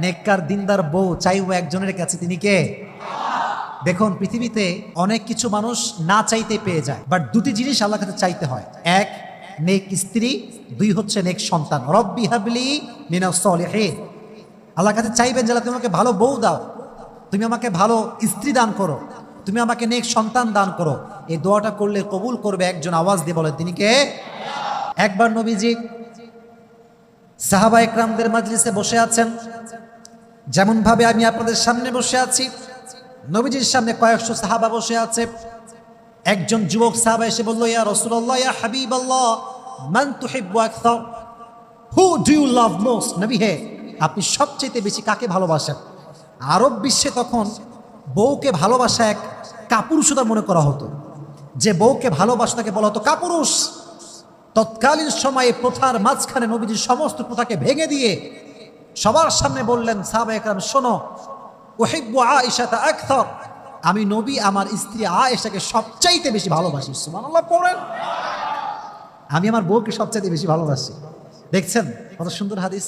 নেককার দিনদার বউ চাইবো একজনের কাছে, তিনি কে? দেখুন, পৃথিবীতে অনেক কিছু মানুষ না চাইতে পেয়ে যায়, বাট দুটি জিনিস আল্লাহর কাছে চাইতে হয়। এক, নেক স্ত্রী। দুই হচ্ছে নেক সন্তান। রব্বি হাবলি মিনাস সলিহিন। আল্লাহর কাছে চাইবেন যে আল্লাহ তুমি আমাকে ভালো বউ দাও, তুমি আমাকে ভালো স্ত্রী দান করো, তুমি আমাকে নেক সন্তান দান করো। এই দোয়াটা করলে কবুল করবে একজন, আওয়াজ দিয়ে বলে তিনি কে? একবার নবীজি সাহাবা একরামদের মাজলিসে বসে আছেন, যেমন ভাবে আমি আপনাদের সামনে বসে আছি। নবীজির সামনে কয়েকশো সাহাবা বসে আছে। একজন যুবক সাহাবা এসে বলল, ইয়া রাসূলুল্লাহ, ইয়া হাবিবাল্লাহ, মান তুহিব্বু আকসার, who do you love most? নবী হে, আপনি সবচেয়ে বেশি কাকে ভালোবাসেন? আরব বিশ্বে তখন বউকে ভালোবাসা এক কাপুরুষতা মনে করা হতো। যে বউকে ভালোবাসা তাকে বলা হতো কাপুরুষ। তৎকালীন সময়ে প্রথার মাঝখানে নবীজি সমস্ত প্রথাকে ভেঙে দিয়ে সবার সামনে বললেন, সাহাবা একরাম শোনো, উহিব্বু আয়েশাতা আকসার, আমি নবী আমার স্ত্রী আয়েশাকে সবচাইতে বেশি ভালোবাসি। সুবহানাল্লাহ পড়েন। আমি আমার বউকে সবচাইতে বেশি ভালোবাসি। দেখছেন কত সুন্দর হাদিস,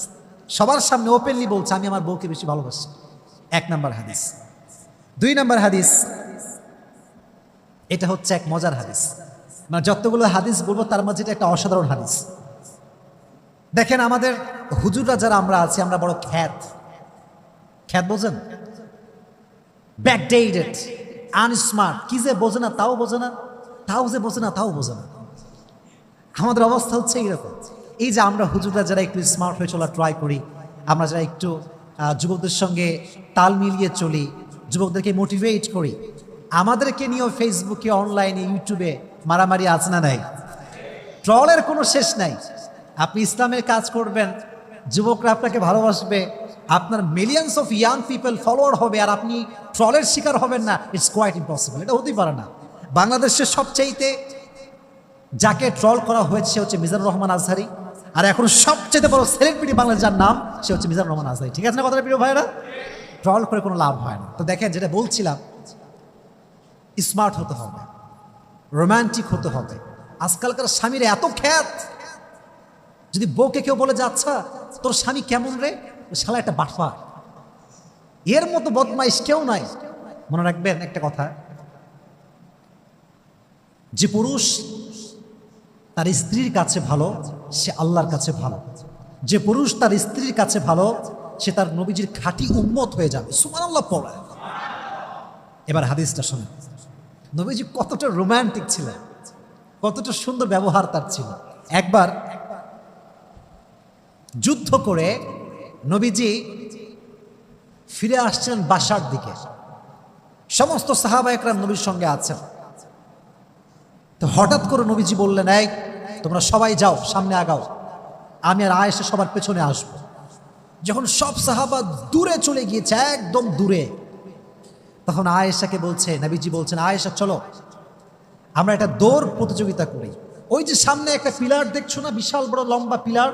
সবার সামনে ওপেনলি বলছে আমি আমার বউকে বেশি ভালোবাসি। এক নাম্বার হাদিস। দুই নাম্বার হাদিস, এটা হচ্ছে এক মজার হাদিস, মানে যতগুলো হাদিস বলবো তার মাঝে এটা একটা অসাধারণ হাদিস। দেখেন, আমাদের হুজুররা যারা আমরা আছি, আমরা বড় খ্যাত বোঝেন, ব্যাকডেটেড, আনস্মার্ট, কি যে বোঝে না তাও বোঝে না, তাও যে বোঝে না তাও বোঝে না। আমাদের অবস্থা হচ্ছে এইরকম। এই যে আমরা হুজুররা যারা একটু স্মার্ট হয়ে চলা ট্রাই করি, আমরা যারা একটু যুবকদের সঙ্গে তাল মিলিয়ে চলি, যুবকদেরকে মোটিভেট করি, আমাদেরকে নিয়েও ফেসবুকে, অনলাইনে, ইউটিউবে মারামারি আছে না নাই? ট্রলের কোনো শেষ নাই। আপনি ইসলামের কাজ করবেন, যুবকরা আপনাকে ভালোবাসবে, আপনার millions of young people follower হবে, আর আপনি ট্রলের শিকার হবেন না। ইটস কোয়াইট ইম্পসিবল, এটা হতেই পারে না। বাংলাদেশের সবচাইতে যাকে ট্রল করা হয়েছে সে হচ্ছে মিজানুর রহমান আজহারি, আর এখন সবচেয়ে বড় সেলিব্রিটি বাংলাদেশ যার নাম, সে হচ্ছে মিজানুর রহমান আজহারি। ঠিক আছে না কথাটা প্রিয় ভাইরা? ট্রল করে কোনো লাভ হয় না। তো দেখেন, যেটা বলছিলাম, স্মার্ট হতে হবে, রোমান্টিক হতে হবে। আজকালকার স্বামীর এত খ্যাত, যদি বউকে কেউ বলে যে আচ্ছা তোর স্বামী কেমন রে, শালা একটা বাটপা, এর মতো বদমাইশ কেউ নাই। মনে রাখবেন একটা কথা, যে পুরুষ তার স্ত্রীর কাছে ভালো সে আল্লাহর কাছে ভালো। যে পুরুষ তার স্ত্রীর কাছে ভালো সে তার নবীজির খাঁটি উম্মত হয়ে যাবে। সুবহানাল্লাহ পড়ে। এবার হাদিসটা শোনেন, নবীজি কতটা রোমান্টিক ছিলেন, কতটা সুন্দর ব্যবহার তার ছিল। একবার যুদ্ধ করে নবীজি ফিরে আসছেন বাসার দিকে, সমস্ত সাহাবা একরাম নবীর সঙ্গে আছেন। তো হঠাৎ করে নবীজি বললেন, এই তোমরা সবাই যাও, সামনে আগাও, আমি আর আয়েশা সবার পেছনে আসব। যখন সব সাহাবা দূরে চলে গিয়েছে, একদম দূরে, তখন আয়েশাকে বলছে, নবীজি বলছেন, আয়েশা চলো আমরা একটা দৌড় প্রতিযোগিতা করি। ওই যে সামনে একটা পিলার দেখছো না, বিশাল বড় লম্বা পিলার,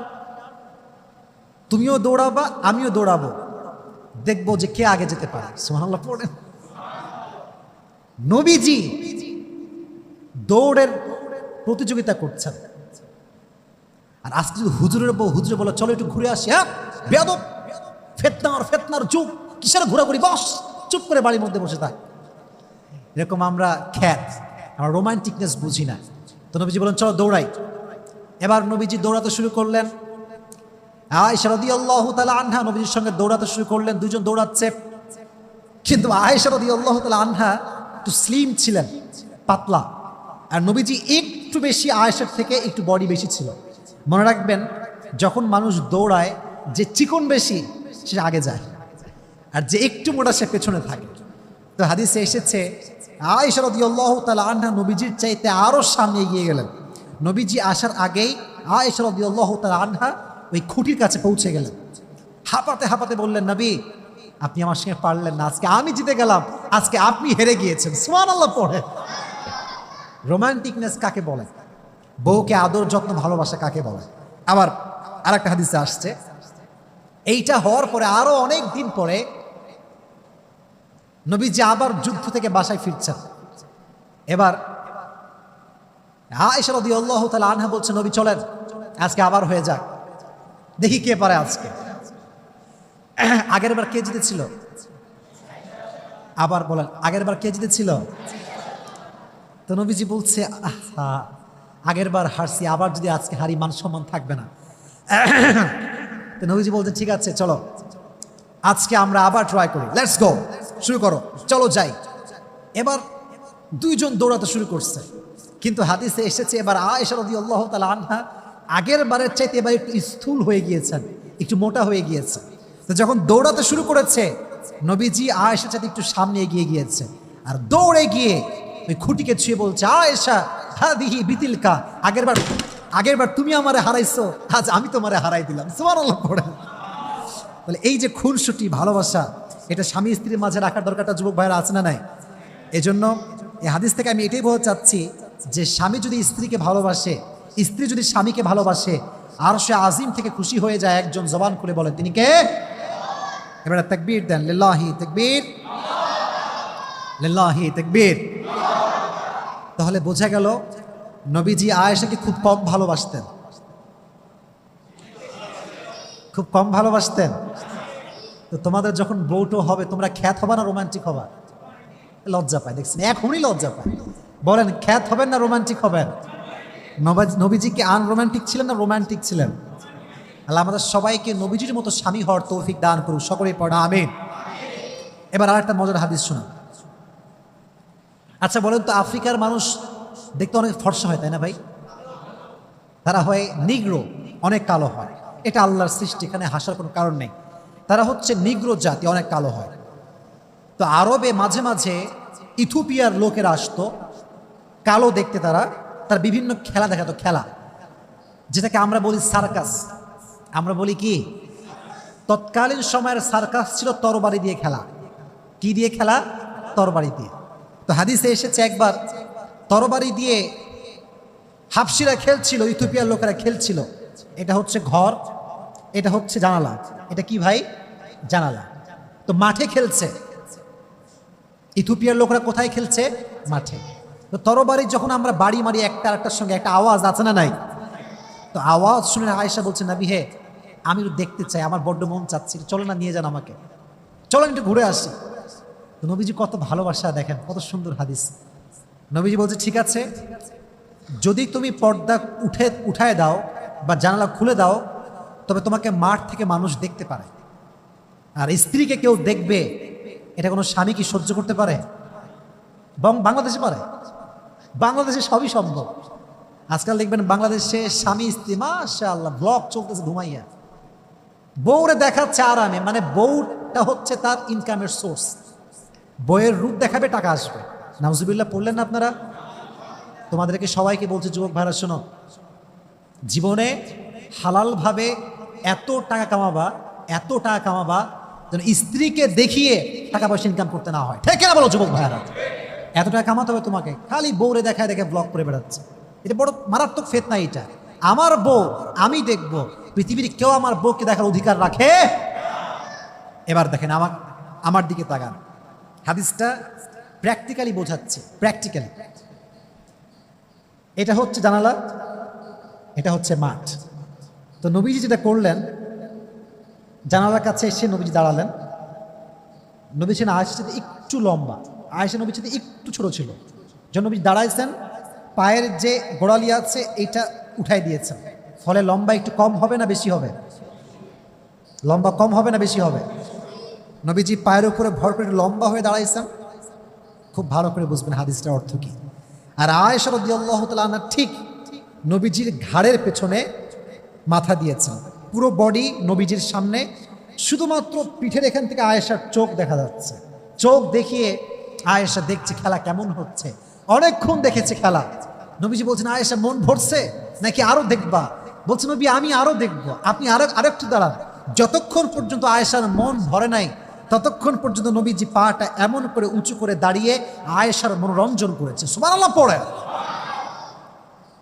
তুমিও দৌড়াবা আমিও দৌড়াবো, দেখবো যে কে আগে যেতে পারে। সুবহানাল্লাহ পড়েন। নবীজি দৌড়ের প্রতিযোগিতা করছেন, আর আজকে যদি হুজুরে বলে চলো একটু ঘুরে আসি, হ্যাঁ বেয়াদব, ফেতনার যুগ, কিসের ঘোরাঘুরি, বস চুপ করে বাড়ির মধ্যে বসে থাক। এরকম আমরা খ্যাত, আমরা রোমান্টিকনেস বুঝি না। তো নবীজি বলেন চলো দৌড়াই। এবার নবীজি দৌড়াতে শুরু করলেন। আয়েশা রাদিয়াল্লাহু তাআলা আনহা নবীজির সঙ্গে দৌড়াতে শুরু করলেন। দুজন দৌড়াচ্ছে, কিন্তু আয়েশা রাদিয়াল্লাহু তাআলা আনহা একটু স্লিম ছিলেন, পাতলা, আর নবীজি একটু বেশি, আয়েশার থেকে একটু বডি বেশি ছিল। মনে রাখবেন, যখন মানুষ দৌড়ায় যে চিকন বেশি সে আগে যায়, আর যে একটু মোটা সে পেছনে থাকে। তো হাদিসে এসেছে আয়েশা রাদিয়াল্লাহু তাআলা আনহা নবীজির চাইতে আরো সামনে এগিয়ে গেলেন। নবীজি আসার আগেই আয়েশা রাদিয়াল্লাহু তাআলা আনহা ওই খুঁটির কাছে পৌঁছে গেলেন। হাঁপাতে হাঁপাতে বললেন, নবী আপনি আমার সঙ্গে পারলেন না, আজকে আমি জিতে গেলাম, আজকে আপনি হেরে গিয়েছেন। সুবহানাল্লাহ পড়ে। রোমান্টিকনেস কাকে বলে? বউকে আদর যত্ন ভালোবাসা কাকে বলে? আবার আর একটা হাদিসে আসছে, এইটা হওয়ার পরে আরো অনেক দিন পরে নবীজি আবার যুদ্ধ থেকে বাসায় ফিরছেন। এবার আয়েশা রাদিয়াল্লাহু তাআলা আনহা বলছে, নবী চলেন আজকে আবার হয়ে যাক, দেখি কে পারে আজকে। আগের বার কে জিতেছিল? আবার বলেন, আগের বার কে জিতেছিল? তো নবীজি বলছে, আহা, আগের বার হারছি, আবার যদি আজকে হারি মান সম্মান থাকবে না। তো নবীজি বলছে ঠিক আছে চলো আজকে আমরা আবার ট্রাই করি, লেটস গো, শুরু করো, চলো যাই। এবার দুইজন দৌড়াতে শুরু করছে, কিন্তু হাদিসে এসেছে এবার আয়েশা রাদিয়াল্লাহু তাআলা আনহা আগের বারের চাইতে এবার একটু স্থূল হয়ে গিয়েছেন, একটু মোটা হয়ে গিয়েছে। তো যখন দৌড়াতে শুরু করেছে নবীজি আয়েশার চাইতে একটু সামনে এগিয়ে গিয়েছে, আর দৌড়ে গিয়ে ওই খুঁটিকে ছুঁয়ে বলছে, আয়েশা হাদিহি বিতিলকা, আগেরবার তুমি আমারে হারাইছো, আজ আমি তোমারে হারাই দিলাম। সুবহানাল্লাহ পড়ে। বলে এই যে খুনসুটি ভালোবাসা, এটা স্বামী স্ত্রীর মাঝে রাখার দরকারটা যুবক ভাইয়েরা আছে না নাই? এজন্য এই হাদিস থেকে আমি এটাই বলতে চাচ্ছি যে স্বামী যদি স্ত্রীকে ভালোবাসে, স্ত্রী যদি স্বামীকে ভালোবাসে, আর সে আজিম থেকে খুশি হয়ে যায়, একজন জবান খুলে বলেন তিনি কে? এবারে তাকবীর দেন, লিল্লাহি তাকবীর, লিল্লাহি তাকবীর। তাহলে বোঝা গেল নবীজি আয়েশাকে খুব কম ভালোবাসতেন, খুব কম ভালোবাসতেন। তো তোমাদের যখন বউটো হবে তোমরা খ্যাত হবা না রোমান্টিক হবা? লজ্জা পায়, দেখছেন এখনই লজ্জা পায়। বলেন খ্যাত হবেন না রোমান্টিক হবেন? নবীজি কি আনরোমান্টিক ছিলেন না রোমান্টিক ছিলেন? আল্লাহ আমাদের সবাইকে নবীজির মতো স্বামী হওয়ার তৌফিক দান করুক, সকলেই পড়া আমিন। এবার আর একটা মজার হাদিস শোনা। আচ্ছা বলেন তো, আফ্রিকার মানুষ দেখতে অনেক ফর্সা হয় তাই না ভাই? তারা হয় নিগ্রো, অনেক কালো হয়, এটা আল্লাহর সৃষ্টি, এখানে হাসার কোনো কারণ নেই। তারা হচ্ছে নিগ্রো জাতি, অনেক কালো হয়। তো আরবে মাঝে মাঝে ইথিওপিয়ার লোকেরা আসতো, কালো দেখতে, তার বিভিন্ন খেলা দেখাতো, খেলা যেটাকে আমরা বলি সার্কাস। আমরা বলি কি? তৎকালীন সময়ের সার্কাস ছিল তরবারি দিয়ে খেলা। কি দিয়ে খেলা? তরবারি দিয়ে। তো হাদিসে এসেছে একবার তরবারি দিয়ে হাফসিরা খেলছিল, ইথিওপিয়ার লোকেরা খেলছিল। এটা হচ্ছে ঘর, এটা হচ্ছে জানালা। এটা কি ভাই? জানালা। তো মাঠে খেলছে, ইথিওপিয়ার লোকরা কোথায় খেলছে? মাঠে। তো তরবারি যখন আমরা বাড়ি মারি একটা আরেকটার সঙ্গে, একটা আওয়াজ আছে না নাই? তো আওয়াজ শুনে আয়েশা বলছে, নবী হে, আমি দেখতে চাই, আমার বড্ড মন চাচ্ছি, চলো না, নিয়ে যান আমাকে, চলো একটু ঘুরে আসি। তো নবীজি কত ভালোবাসা, দেখেন কত সুন্দর হাদিস। নবীজি বলছে ঠিক আছে, যদি তুমি পর্দা উঠায় দাও বা জানালা খুলে দাও, তবে তোমাকে মাঠ থেকে মানুষ দেখতে পারে। আর স্ত্রীকে কেউ দেখবে, এটা কোনো স্বামী কি সহ্য করতে পারে? বাংলাদেশে পারে? বাংলাদেশে সবই সম্ভব। আজকাল দেখবেন বাংলাদেশে স্বামী স্ত্রী মাশাআল্লাহ ব্লগ চলতেছে ঘুমাইয়া, বউরে দেখাচ্ছে আরামে, মানে বউটা হচ্ছে তার ইনকামের সোর্স। বউয়ের রূপ দেখাবে, টাকা আসবে। নাউজুবিল্লাহ পড়লেন না আপনারা? তোমাদেরকে সবাইকে বলছে, যুবক ভাইরা শোনো, জীবনে হালালভাবে এত টাকা কামাবা যেন স্ত্রীকে দেখিয়ে টাকা পয়সা ইনকাম করতে না হয়। ঠিক না বলো যুবক ভাইরা? এত টাকা কামাতে হবে তোমাকে, খালি বউরে দেখায় দেখে ব্লগ করে বেড়াচ্ছে। এটা বড় মারাত্মক ফিতনা। এটা আমার বউ, আমি দেখবো, পৃথিবীর কেউ আমার বউকে দেখার অধিকার রাখে? এবার দেখেন আমার দিকে তাকান, হাদিসটা প্র্যাকটিক্যালি বোঝাচ্ছে, প্র্যাকটিক্যালি। এটা হচ্ছে জানালা, এটা হচ্ছে মাঠ। তো নবীজি যেটা করলেন, জানালার কাছে এসে নবীজি দাঁড়ালেন। নবী ছিলেন আয়েশার সাথে একটু লম্বা, আয়েশা নবীর সাথে একটু ছোট ছিল। যখন নবী দাঁড়াইছেন, পায়ের যে গোড়ালি আছে এইটা উঠাই দিয়েছেন, ফলে লম্বা একটু কম হবে না বেশি হবে? লম্বা কম হবে না বেশি হবে? নবীজি পায়ের উপরে ভর করে লম্বা হয়ে দাঁড়াইছেন। খুব ভালো করে বুঝবেন হাদিসটার অর্থ কি। আর আয়েশা রাদিয়াল্লাহু তাআলা আনহা ঠিক নবীজির ঘাড়ের পেছনে মাথা দিয়েছেন, পুরো বডি নবীজির সামনে, শুধুমাত্র পিঠের এখান থেকে আয়েশার চোখ দেখা যাচ্ছে। চোখ দেখিয়ে আয়েশা দেখছে খেলা কেমন হচ্ছে, অনেকক্ষণ দেখেছে খেলা। নবীজি বলছেন, আয়েশা মন ভরছে নাকি আরো দেখবা? বলছে, নবী আমি আরো দেখবো, আপনি আরেকটু দাঁড়ান। যতক্ষণ পর্যন্ত আয়েশার মন ভরে নাই, ততক্ষণ পর্যন্ত নবীজি পাটা এমন করে উঁচু করে দাঁড়িয়ে আয়েশার মনোরঞ্জন করেছে। সুবহানাল্লাহ পড়ে।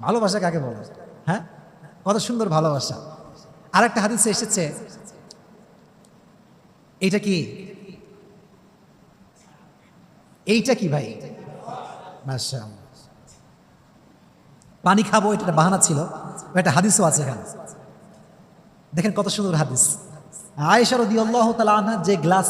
ভালোবাসা কাকে বলে? হ্যাঁ, কত সুন্দর ভালোবাসা। আরেকটা হাদিসে এসেছে, এইটা কি? এইটা কি ভাই? মাশাআল্লাহ, পানি খাবো, এটা বাহানা ছিল, একটা হাদিসও আছে এখানে। দেখেন কত সুন্দর হাদিস। আয়েশা রাদিয়াল্লাহু তাআলা আনহা যে গ্লাসে